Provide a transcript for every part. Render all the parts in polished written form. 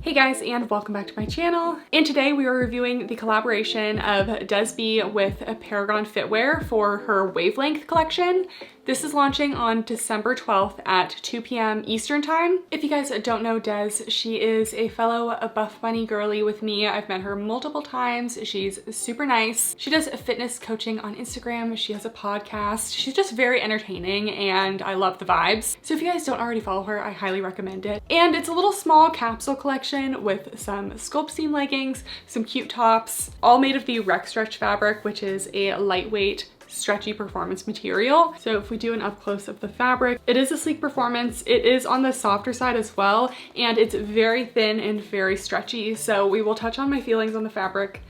Hey guys, and welcome back to my channel. And today we are reviewing the collaboration of DesB with Paragon Fitwear for her Wavelength collection. This is launching on December 12th at 2 p.m. Eastern time. If you guys don't know Des, she is a fellow Buffbunny girly with me. I've met her multiple times. She's super nice. She does fitness coaching on Instagram. She has a podcast. She's just very entertaining and I love the vibes. So if you guys don't already follow her, I highly recommend it. And it's a little small capsule collection with some Sculptseam leggings, some cute tops, all made of the Rec Stretch fabric, which is a lightweight stretchy performance material. So if we do an up close of the fabric, it is a sleek performance. It is on the softer side as well, and it's very thin and very stretchy. So we will touch on my feelings on the fabric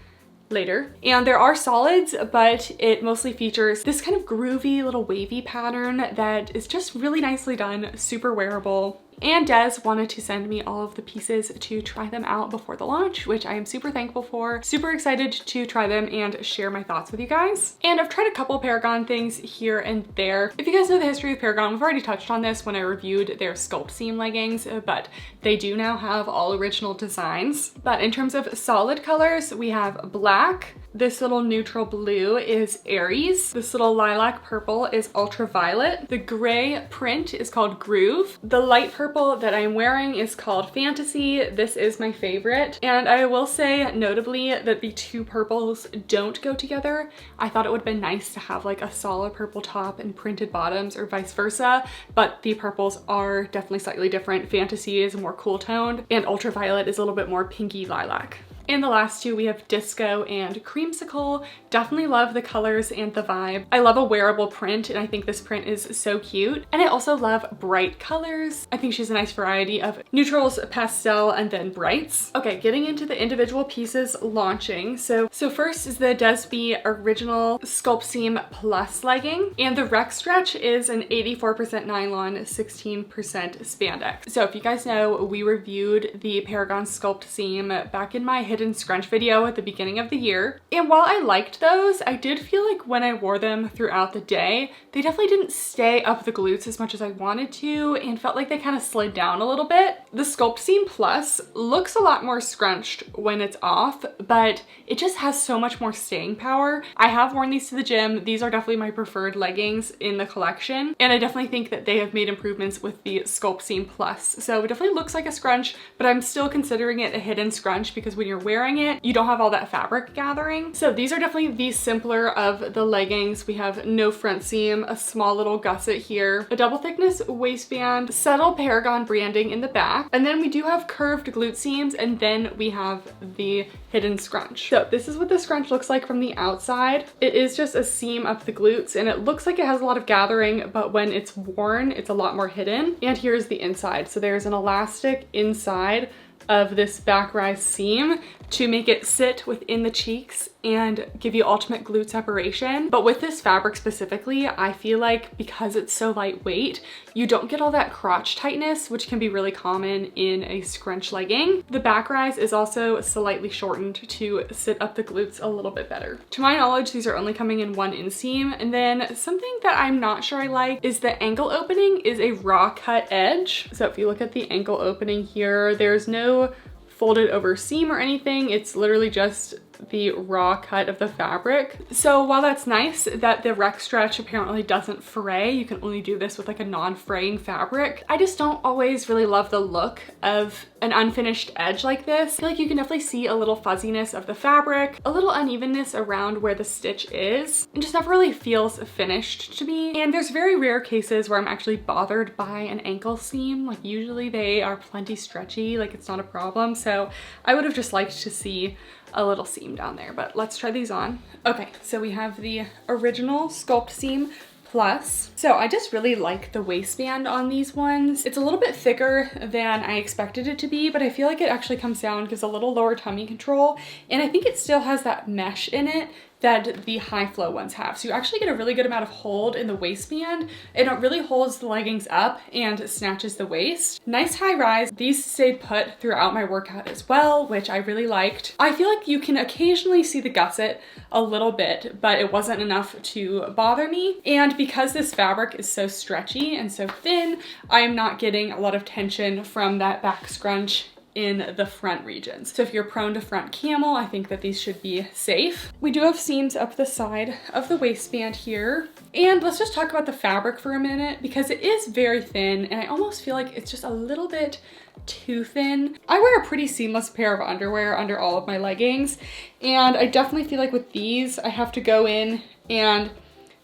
later. And there are solids, but it mostly features this kind of groovy little wavy pattern that is just really nicely done, super wearable. And Des wanted to send me all of the pieces to try them out before the launch, which I am super thankful for. Super excited to try them and share my thoughts with you guys. And I've tried a couple Paragon things here and there. If you guys know the history of Paragon, we've already touched on this when I reviewed their Sculptseam leggings, but they do now have all original designs. But in terms of solid colors, we have black. This little neutral blue is Aries. This little lilac purple is Ultraviolet. The gray print is called Groove. The light purple that I'm wearing is called Fantasy. This is my favorite. And I will say notably that the two purples don't go together. I thought it would have been nice to have like a solid purple top and printed bottoms or vice versa, but the purples are definitely slightly different. Fantasy is more cool toned and Ultraviolet is a little bit more pinky lilac. And the last two, we have Disco and Creamsicle. Definitely love the colors and the vibe. I love a wearable print, and I think this print is so cute. And I also love bright colors. I think she's a nice variety of neutrals, pastel, and then brights. Okay, getting into the individual pieces launching. So first is the DesB Original Sculptseam Plus legging. And the Rec Stretch is an 84% nylon, 16% spandex. So if you guys know, we reviewed the Paragon Sculptseam back in my hidden scrunch video at the beginning of the year. And while I liked those, I did feel like when I wore them throughout the day, they definitely didn't stay up the glutes as much as I wanted to and felt like they kind of slid down a little bit. The Sculptseam Plus looks a lot more scrunched when it's off, but it just has so much more staying power. I have worn these to the gym. These are definitely my preferred leggings in the collection. And I definitely think that they have made improvements with the Sculptseam Plus. So it definitely looks like a scrunch, but I'm still considering it a hidden scrunch because when you're wearing it, you don't have all that fabric gathering. So these are definitely the simpler of the leggings. We have no front seam, a small little gusset here, a double thickness waistband, subtle Paragon branding in the back, and then we do have curved glute seams, and then we have the hidden scrunch. So this is what the scrunch looks like from the outside. It is just a seam up the glutes, and it looks like it has a lot of gathering, but when it's worn, it's a lot more hidden. And here's the inside. So there's an elastic inside of this back rise seam to make it sit within the cheeks and give you ultimate glute separation. But with this fabric specifically, I feel like because it's so lightweight, you don't get all that crotch tightness, which can be really common in a scrunch legging. The back rise is also slightly shortened to sit up the glutes a little bit better. To my knowledge, these are only coming in one inseam. And then something that I'm not sure I like is the ankle opening is a raw cut edge. So if you look at the ankle opening here, there's no folded over seam or anything. It's literally just the raw cut of the fabric. So while that's nice that the Rec Stretch apparently doesn't fray, you can only do this with like a non-fraying fabric, I just don't always really love the look of an unfinished edge like this. I feel like you can definitely see a little fuzziness of the fabric, a little unevenness around where the stitch is. It just never really feels finished to me. And there's very rare cases where I'm actually bothered by an ankle seam. Like usually they are plenty stretchy, like it's not a problem. So I would have just liked to see a little seam down there, but let's try these on. Okay, so we have the original Sculptseam Plus. So I just really like the waistband on these ones. It's a little bit thicker than I expected it to be, but I feel like it actually comes down, gives a little lower tummy control, and I think it still has that mesh in it that the high flow ones have. So you actually get a really good amount of hold in the waistband, and it really holds the leggings up and snatches the waist. Nice high rise. These stayed put throughout my workout as well, which I really liked. I feel like you can occasionally see the gusset a little bit, but it wasn't enough to bother me. And because this fabric is so stretchy and so thin, I am not getting a lot of tension from that back scrunch in the front regions. So if you're prone to front camel, I think that these should be safe. We do have seams up the side of the waistband here. And let's just talk about the fabric for a minute, because it is very thin and I almost feel like it's just a little bit too thin. I wear a pretty seamless pair of underwear under all of my leggings, and I definitely feel like with these, I have to go in and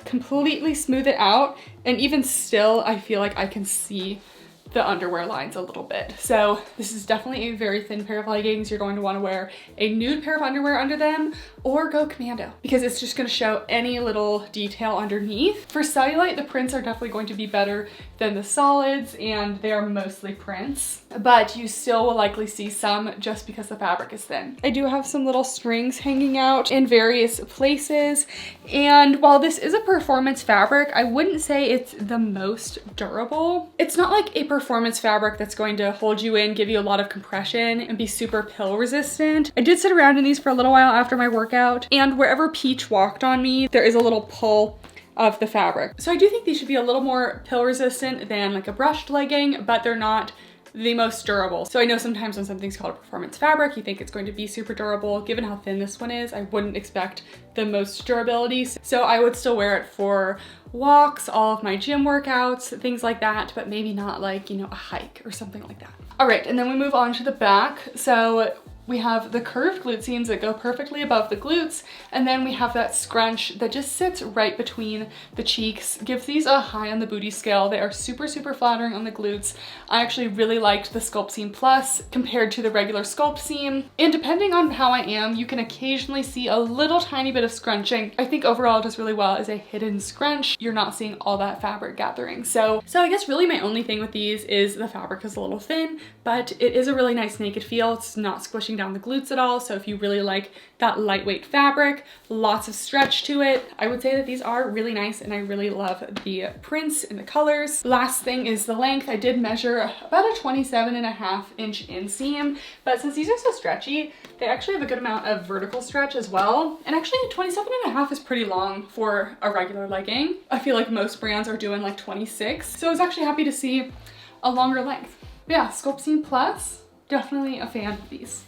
completely smooth it out, and even still, I feel like I can see the underwear lines a little bit. So this is definitely a very thin pair of leggings. You're going to want to wear a nude pair of underwear under them or go commando, because it's just going to show any little detail underneath. For cellulite, the prints are definitely going to be better than the solids, and they are mostly prints, but you still will likely see some just because the fabric is thin. I do have some little strings hanging out in various places, and while this is a performance fabric, I wouldn't say it's the most durable. It's not like a performance fabric that's going to hold you in, give you a lot of compression, and be super pill resistant. I did sit around in these for a little while after my workout, and wherever Peach walked on me, there is a little pull of the fabric. So I do think these should be a little more pill resistant than like a brushed legging, but they're not the most durable. So I know sometimes when something's called a performance fabric, you think it's going to be super durable. Given how thin this one is, I wouldn't expect the most durability. So I would still wear it for walks, all of my gym workouts, things like that, but maybe not like, you know, a hike or something like that. All right, and then we move on to the back. So we have the curved glute seams that go perfectly above the glutes, and then we have that scrunch that just sits right between the cheeks, gives these a high on the booty scale. They are super, super flattering on the glutes. I actually really liked the Sculptseam Plus compared to the regular Sculptseam, and depending on how I am, you can occasionally see a little tiny bit of scrunching. I think overall it does really well as a hidden scrunch. You're not seeing all that fabric gathering. So I guess really my only thing with these is the fabric is a little thin, but it is a really nice naked feel. It's not squishing down the glutes at all. So if you really like that lightweight fabric, lots of stretch to it, I would say that these are really nice, and I really love the prints and the colors. Last thing is the length. I did measure about a 27.5-inch inseam, but since these are so stretchy, they actually have a good amount of vertical stretch as well. And actually 27.5 is pretty long for a regular legging. I feel like most brands are doing like 26. So I was actually happy to see a longer length. But yeah, Sculptseam Plus, definitely a fan of these.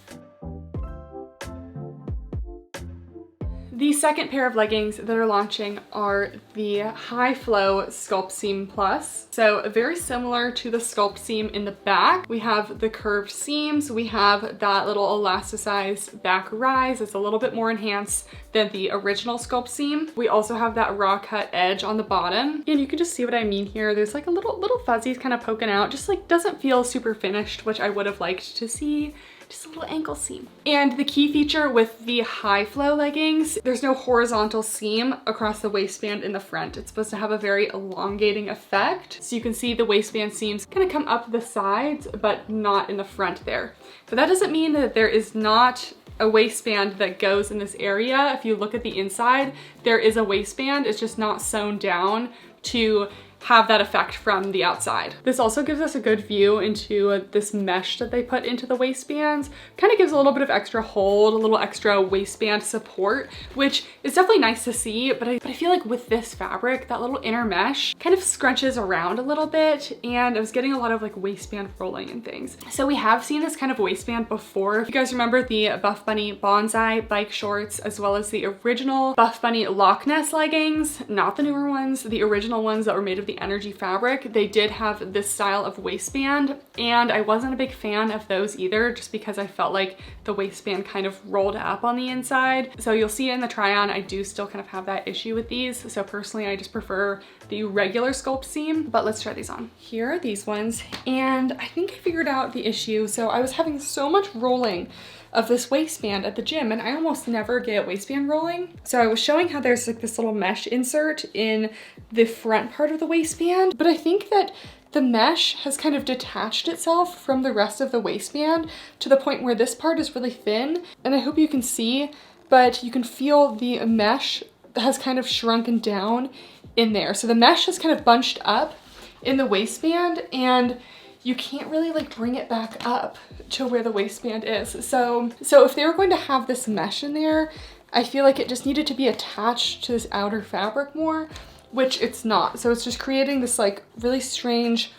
The second pair of leggings that are launching are the High Flow Sculptseam Plus. So very similar to the Sculptseam in the back. We have the curved seams. We have that little elasticized back rise. It's a little bit more enhanced than the original Sculptseam. We also have that raw cut edge on the bottom. And you can just see what I mean here. There's like a little fuzzies kind of poking out. Just like doesn't feel super finished, which I would have liked to see. Just a little ankle seam. And the key feature with the High Flow leggings, there's no horizontal seam across the waistband in the front. It's supposed to have a very elongating effect. So you can see the waistband seams kind of come up the sides, but not in the front there. But that doesn't mean that there is not a waistband that goes in this area. If you look at the inside, there is a waistband. It's just not sewn down to have that effect from the outside. This also gives us a good view into this mesh that they put into the waistbands. Kind of gives a little bit of extra hold, a little extra waistband support, which is definitely nice to see, but I feel like with this fabric, that little inner mesh kind of scrunches around a little bit, and I was getting a lot of like waistband rolling and things. So we have seen this kind of waistband before. If you guys remember the Buffbunny Bonsai bike shorts, as well as the original Buffbunny Loch Ness leggings, not the newer ones, the original ones that were made of the energy fabric, they did have this style of waistband, and I wasn't a big fan of those either, just because I felt like the waistband kind of rolled up on the inside. So you'll see in the try on, I do still kind of have that issue with these. So personally, I just prefer the regular Sculptseam, but let's try these on. Here are these ones, and I think I figured out the issue. So I was having so much rolling of this waistband at the gym, and I almost never get waistband rolling. So I was showing how there's like this little mesh insert in the front part of the waistband, but I think that the mesh has kind of detached itself from the rest of the waistband to the point where this part is really thin, and I hope you can see, but you can feel the mesh has kind of shrunken down in there. So the mesh is kind of bunched up in the waistband, and you can't really like bring it back up to where the waistband is. So if they were going to have this mesh in there, I feel like it just needed to be attached to this outer fabric more, which it's not. So it's just creating this like really strange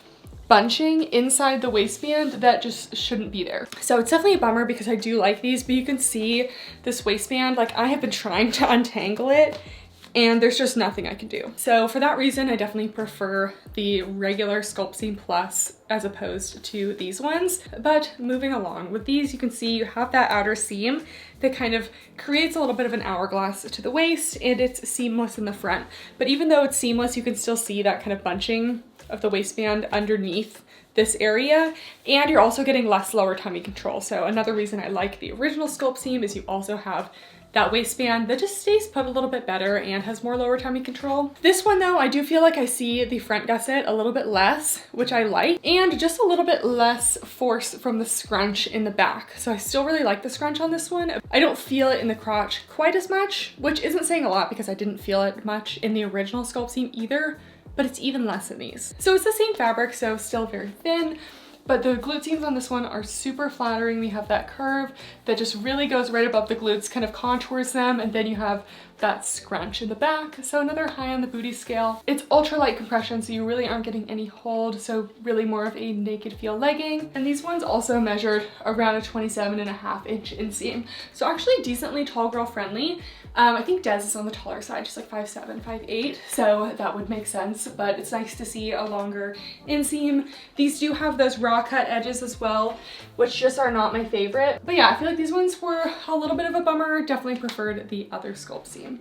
bunching inside the waistband that just shouldn't be there. So it's definitely a bummer because I do like these, but you can see this waistband, like I have been trying to untangle it and there's just nothing I can do. So for that reason, I definitely prefer the regular Sculptseam Plus as opposed to these ones. But moving along with these, you can see you have that outer seam that kind of creates a little bit of an hourglass to the waist, and it's seamless in the front. But even though it's seamless, you can still see that kind of bunching of the waistband underneath this area, and you're also getting less lower tummy control. So another reason I like the original Sculptseam is you also have that waistband that just stays put a little bit better and has more lower tummy control. This one though, I do feel like I see the front gusset a little bit less, which I like, and just a little bit less force from the scrunch in the back. So I still really like the scrunch on this one. I don't feel it in the crotch quite as much, which isn't saying a lot because I didn't feel it much in the original Sculptseam either, but it's even less in these. So it's the same fabric, so still very thin. But the glute seams on this one are super flattering. We have that curve that just really goes right above the glutes, kind of contours them, and then you have that scrunch in the back. So another high on the booty scale. It's ultra light compression, so you really aren't getting any hold, so really more of a naked feel legging. And these ones also measured around a 27.5-inch inseam. So actually decently tall girl friendly. I think Des is on the taller side, just like 5'7", 5'8", so that would make sense, but it's nice to see a longer inseam. These do have those raw cut edges as well, which just are not my favorite. But yeah, I feel like these ones were a little bit of a bummer. Definitely preferred the other Sculptseam.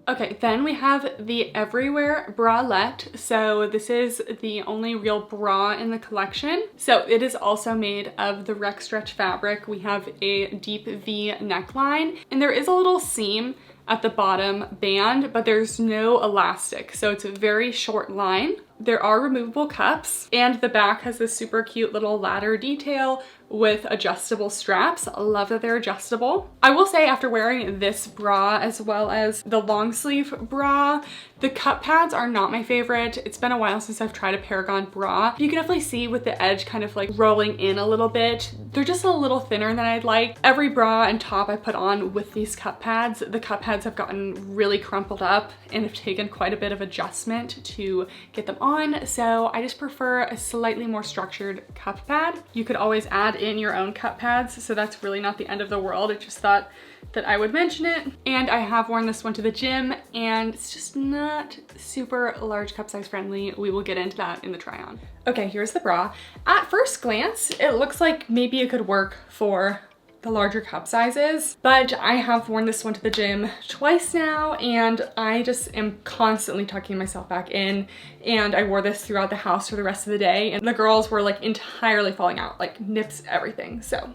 Okay, then we have the Everywhere bralette. So this is the only real bra in the collection. So it is also made of the rec stretch fabric. We have a deep V neckline, and there is a little seam at the bottom band, but there's no elastic. So it's a very short line. There are removable cups, and the back has this super cute little ladder detail with adjustable straps. I love that they're adjustable. I will say after wearing this bra as well as the long sleeve bra, the cup pads are not my favorite. It's been a while since I've tried a Paragon bra. You can definitely see with the edge kind of like rolling in a little bit. They're just a little thinner than I'd like. Every bra and top I put on with these cup pads, the cup pads have gotten really crumpled up and have taken quite a bit of adjustment to get them on. So I just prefer a slightly more structured cup pad. You could always add in your own cup pads, so that's really not the end of the world. I just thought that I would mention it. And I have worn this one to the gym, and it's just not super large cup size friendly. We will get into that in the try on. Okay, here's the bra. At first glance, it looks like maybe it could work for the larger cup sizes, but I have worn this one to the gym twice now, and I just am constantly tucking myself back in, and I wore this throughout the house for the rest of the day, and the girls were like entirely falling out, like nips, everything. So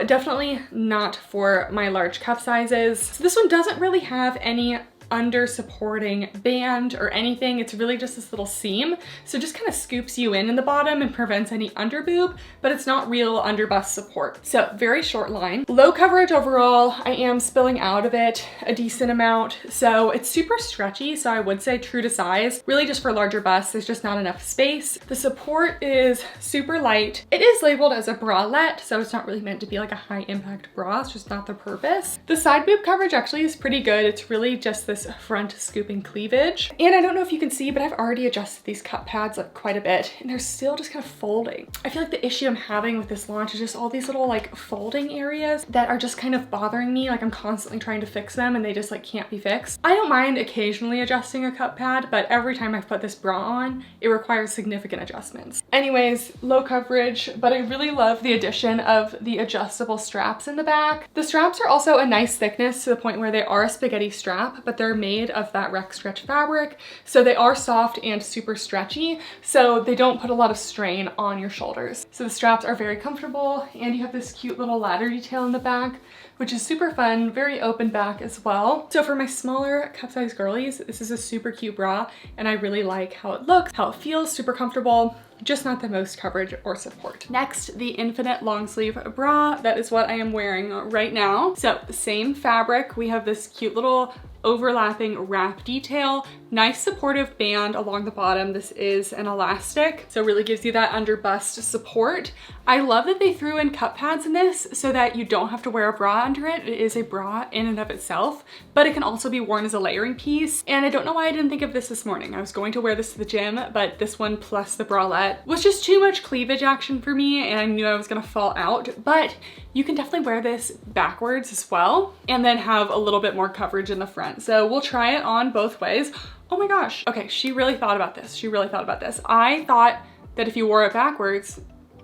definitely not for my large cup sizes. So this one doesn't really have any under supporting band or anything. It's really just this little seam. So it just kind of scoops you in the bottom and prevents any under boob, but it's not real under bust support. So very short line. Low coverage overall. I am spilling out of it a decent amount. So it's super stretchy. So I would say true to size, really just for larger busts. There's just not enough space. The support is super light. It is labeled as a bralette, so it's not really meant to be like a high impact bra. It's just not the purpose. The side boob coverage actually is pretty good. It's really just this front scooping cleavage. And I don't know if you can see, but I've already adjusted these cup pads like quite a bit, and they're still just kind of folding. I feel like the issue I'm having with this launch is just all these little like folding areas that are just kind of bothering me. Like I'm constantly trying to fix them and they just like can't be fixed. I don't mind occasionally adjusting a cup pad, but every time I've put this bra on, it requires significant adjustments. Anyways, low coverage, but I really love the addition of the adjustable straps in the back. The straps are also a nice thickness to the point where they are a spaghetti strap, but they're made of that rec stretch fabric, so they are soft and super stretchy, so they don't put a lot of strain on your shoulders. So the straps are very comfortable, and you have this cute little ladder detail in the back, which is super fun, very open back as well. So for my smaller cup size girlies, this is a super cute bra, and I really like how it looks, how it feels, super comfortable, just not the most coverage or support. Next, the Infinite long sleeve bra. That is what I am wearing right now. So same fabric, we have this cute little overlapping wrap detail, nice supportive band along the bottom. This is an elastic, so it really gives you that under bust support. I love that they threw in cup pads in this so that you don't have to wear a bra under it. It is a bra in and of itself, but it can also be worn as a layering piece. And I don't know why I didn't think of this morning. I was going to wear this to the gym, but this one plus the bralette was just too much cleavage action for me, and I knew I was gonna fall out. But you can definitely wear this backwards as well and then have a little bit more coverage in the front. So we'll try it on both ways. Oh my gosh. Okay, she really thought about this. She really thought about this. I thought that if you wore it backwards,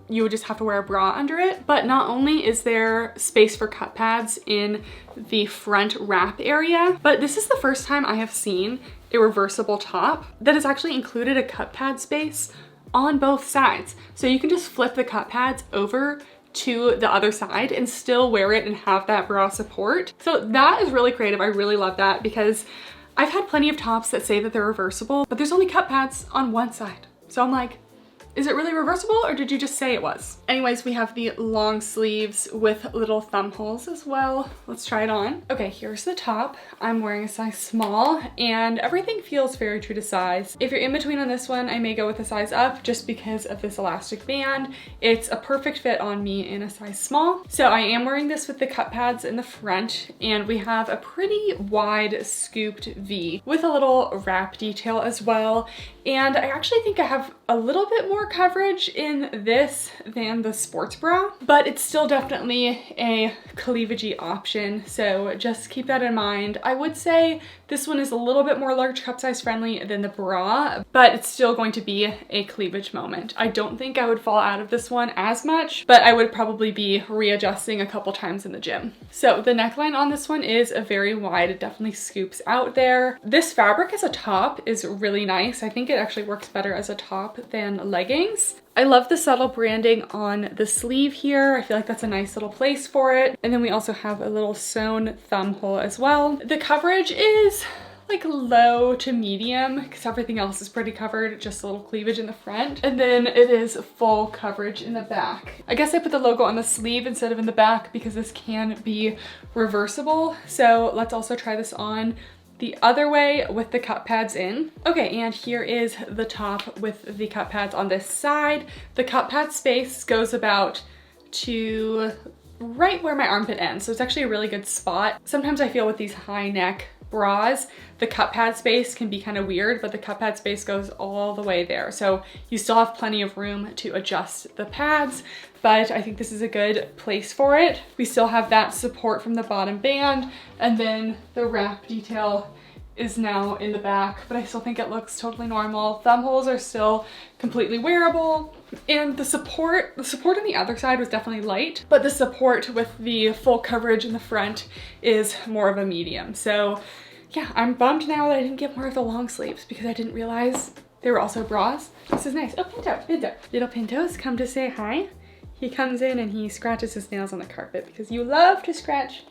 you would just have to wear a bra under it. But not only is there space for cup pads in the front wrap area, but this is the first time I have seen a reversible top that has actually included a cup pad space on both sides. So you can just flip the cup pads over to the other side and still wear it and have that bra support. So that is really creative. I really love that because I've had plenty of tops that say that they're reversible, but there's only cup pads on one side. So I'm like, is it really reversible or did you just say it was? Anyways, we have the long sleeves with little thumb holes as well. Let's try it on. Okay, here's the top. I'm wearing a size small and everything feels very true to size. If you're in between on this one, I may go with a size up just because of this elastic band. It's a perfect fit on me in a size small. So I am wearing this with the cup pads in the front, and we have a pretty wide scooped V with a little wrap detail as well. And I actually think I have a little bit more coverage in this than the sports bra, but it's still definitely a cleavagey option. So just keep that in mind. I would say this one is a little bit more large cup size friendly than the bra, but it's still going to be a cleavage moment. I don't think I would fall out of this one as much, but I would probably be readjusting a couple times in the gym. So the neckline on this one is a very wide. It definitely scoops out there. This fabric as a top is really nice. I think it actually works better as a top than leggings. I love the subtle branding on the sleeve here. I feel like that's a nice little place for it. And then we also have a little sewn thumb hole as well. The coverage is like low to medium because everything else is pretty covered, just a little cleavage in the front. And then it is full coverage in the back. I guess I put the logo on the sleeve instead of in the back because this can be reversible. So let's also try this on the other way with the cup pads in. Okay, and here is the top with the cup pads on this side. The cup pad space goes about to right where my armpit ends. So it's actually a really good spot. Sometimes I feel with these high neck bras, the cup pad space can be kind of weird, but the cup pad space goes all the way there. So you still have plenty of room to adjust the pads, but I think this is a good place for it. We still have that support from the bottom band, and then the wrap detail is now in the back, but I still think it looks totally normal. Thumb holes are still completely wearable, and the support on the other side was definitely light, but the support with the full coverage in the front is more of a medium. So yeah, I'm bummed now that I didn't get more of the long sleeves because I didn't realize they were also bras. This is nice. Oh, Pinto, Pinto. Little Pinto's come to say hi. He comes in and he scratches his nails on the carpet because you love to scratch.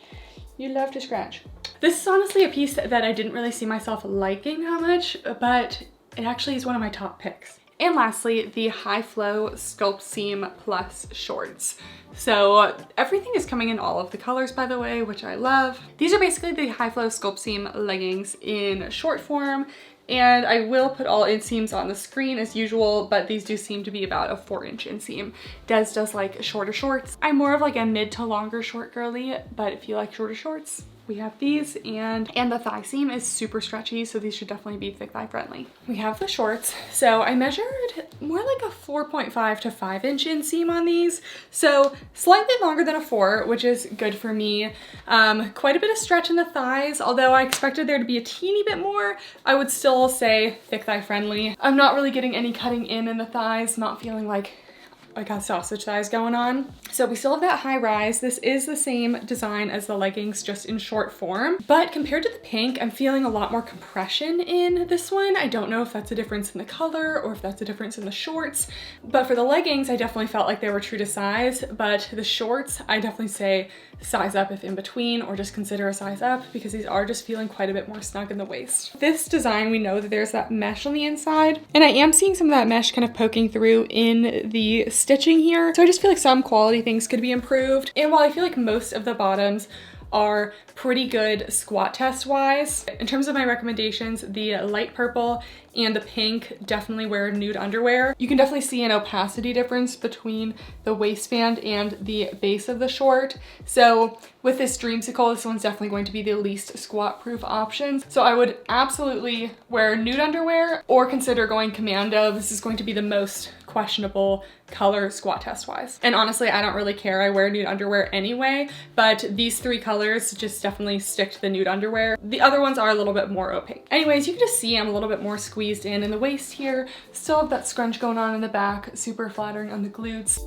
You love to scratch. This is honestly a piece that I didn't really see myself liking that much, but it actually is one of my top picks. And lastly, the High Flow Sculptseam Plus shorts. So everything is coming in all of the colors, by the way, which I love. These are basically the High Flow Sculptseam leggings in short form. And I will put all inseams on the screen as usual, but these do seem to be about a 4-inch inseam. Des does like shorter shorts. I'm more of like a mid to longer short girly, but if you like shorter shorts, we have these, and the thigh seam is super stretchy, so these should definitely be thick thigh friendly. We have the shorts. So I measured more like a 4.5 to 5-inch inseam on these. So slightly longer than a 4, which is good for me. Quite a bit of stretch in the thighs, although I expected there to be a teeny bit more. I would still say thick thigh friendly. I'm not really getting any cutting in the thighs, not feeling like I got sausage thighs going on. So we still have that high rise. This is the same design as the leggings, just in short form. But compared to the pink, I'm feeling a lot more compression in this one. I don't know if that's a difference in the color or if that's a difference in the shorts. But for the leggings, I definitely felt like they were true to size. But the shorts, I definitely say size up if in between, or just consider a size up because these are just feeling quite a bit more snug in the waist. This design, we know that there's that mesh on the inside, and I am seeing some of that mesh kind of poking through in the stitching here. So I just feel like some quality things could be improved. And while I feel like most of the bottoms are pretty good squat test wise. In terms of my recommendations, the light purple and the pink, definitely wear nude underwear. You can definitely see an opacity difference between the waistband and the base of the short. So with this dreamsicle, this one's definitely going to be the least squat proof option. So I would absolutely wear nude underwear or consider going commando. This is going to be the most questionable color squat test wise. And honestly, I don't really care. I wear nude underwear anyway, but these three colors just definitely stick to the nude underwear. The other ones are a little bit more opaque. Anyways, you can just see I'm a little bit more squeezed in the waist here. Still have that scrunch going on in the back, super flattering on the glutes.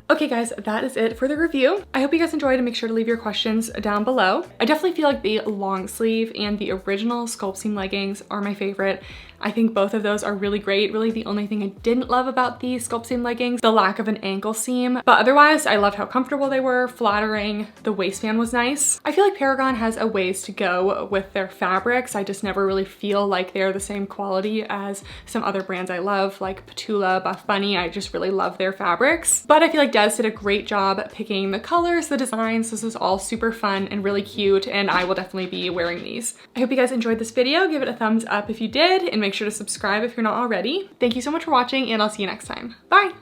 Okay guys, that is it for the review. I hope you guys enjoyed and make sure to leave your questions down below. I definitely feel like the long sleeve and the original Sculptseam leggings are my favorite. I think both of those are really great. Really the only thing I didn't love about the Sculptseam leggings, the lack of an ankle seam. But otherwise, I loved how comfortable they were, flattering. The waistband was nice. I feel like Paragon has a ways to go with their fabrics. I just never really feel like they're the same quality as some other brands I love, like Petula, Buffbunny. I just really love their fabrics. But I feel like Des did a great job picking the colors, the designs. This is all super fun and really cute, and I will definitely be wearing these. I hope you guys enjoyed this video. Give it a thumbs up if you did, and make sure to subscribe if you're not already. Thank you so much for watching, and I'll see you next time. Bye!